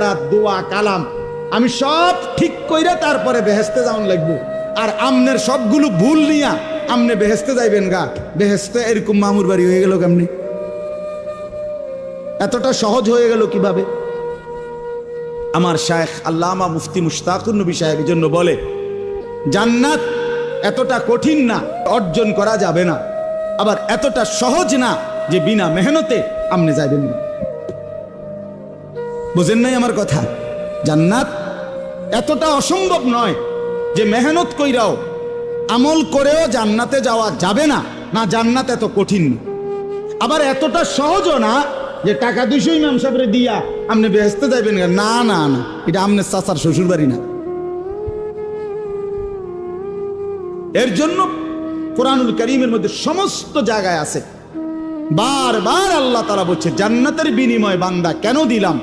তেরাত দোয়া কালাম আমি সব ঠিক কইরা তারপরে বেহেশতে যাওয়ান লাগবো। আর আমনের সবগুলো ভুল নিয়া আমনে বেহেশতে যাইবেন গা, বেহেশতে এরকম মামুর বাড়ি হয়ে গেল কেমনি? এতটা সহজ হয়ে গেল কিভাবে? আমার শায়েখ আল্লামা মুফতি মুশতাকুর নবী সাহেব এই জন্য বলে, জান্নাত এতটা কঠিন না, অর্জন করা যাবে না, আবার এতটা সহজ না যে বিনা মেহনতে আমনে যাইবেন না। বুঝেন নাই আমার কথা? জান্নাত এতটা অসম্ভব নয় যে মেহনত কইরাও আমল করেও জান্নাতে যাওয়া যাবে না, না জান্নাত এত কঠিন না। আবার এতটা সহজও না যে টাকা 200 ইমাম সাহেবরে দিয়া আপনি বেহেশতে যাইবেন না, না না, এটা আমনের চাচার শ্বশুর বাড়ি না। এর জন্য কোরআনুল কারীমের মধ্যে সমস্ত জায়গায় আছে বারবার আল্লাহ তাআলা বলছে, জান্নাতের বিনিময় বান্দা কেন দিলাম?